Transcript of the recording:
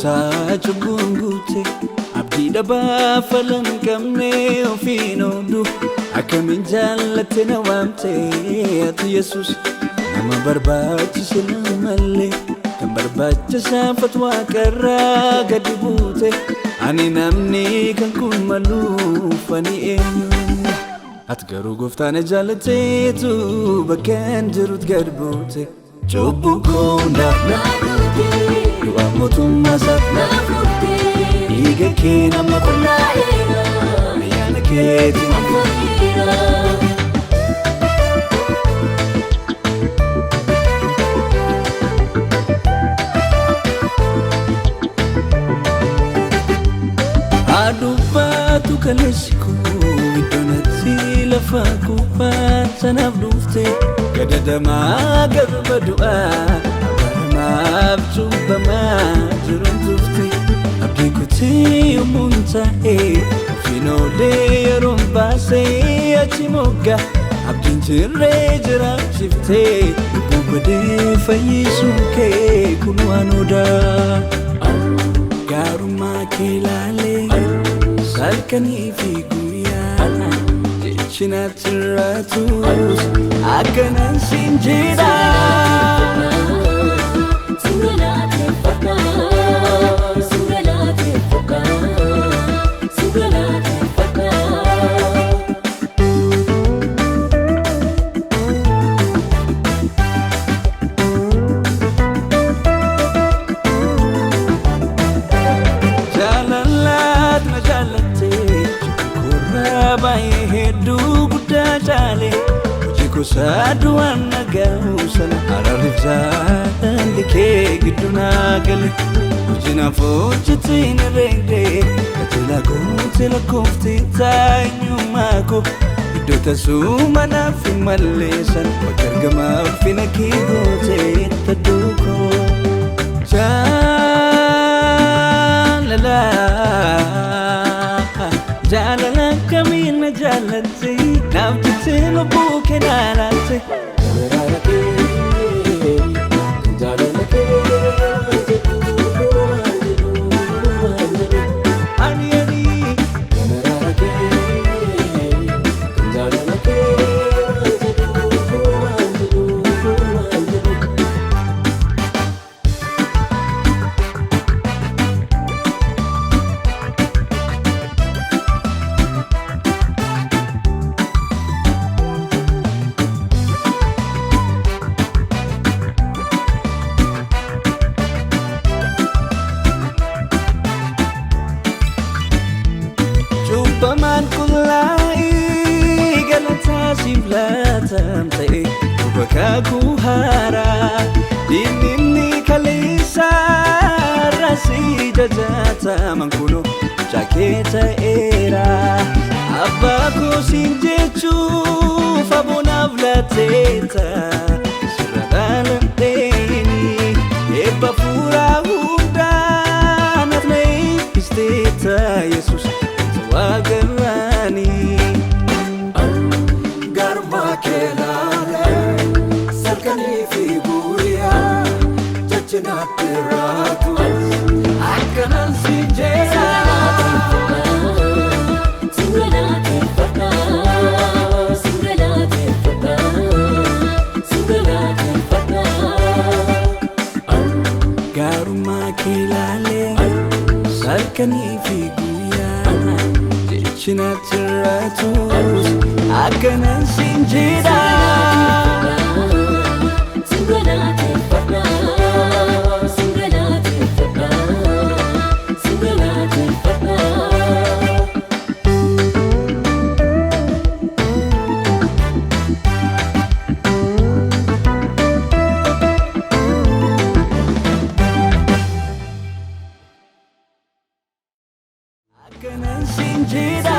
Isaa cubbuun abdii dhabaa falan qabne ofiin oolu akkamiin jaallatte na waamte ati Yesuus nama barbaachise malee kan barbaachisaa fatwaa qarraa gadi buute ani namni kan kun maluuf ani eenyu ati garuu gooftaan jaallateetu bakkaan jirut gad buute cubbuu koondaaf na du'a mootummaa isaaf na dhiiga kee nama qulqullaa'eera ayyaana keetiin afuriira. Adubbatu kaleessi koo iddoonatti lafa kubbaa sanaaf dhufte gadadamaa garba du'aa abaramaaf cubbamaa jiruun tufte abdii kutii yommuun ta'ee ofiin oolee yeroon baasee achi moggaa abdiin jirree jiraachifte lubbuu badee fayyisuu kee kun waan odaa gaarummaa kee laalee salkanii fi guyyaa jechinaatti irraatus akkanaan siin jedha. Saduan nagausan ararifzaan dikee giddunaa gale hojina foojjetiin reegdee katila gootee lakkoofte taa'enyummaa koo iddoo tasuma naaf hin malleessan bakka argamaa ulfina kee gootee tadduu koo jaalala kamiin na jaallatte naaf jettee lubbuu kee naalatte Baman kulai galata siflatam ta'e bakaku hara dinni kalisa rasi jajata mankuno jaketa era abako sinjechu fabona vlateta siradalandeni eba pura hunda natnei isteta Jesus wagarani garma kelale salkani fi guya jachna tiratu akanan sinjera garma kelale salkani fi Chinatiratus akanan sinjeda akanan sinjeda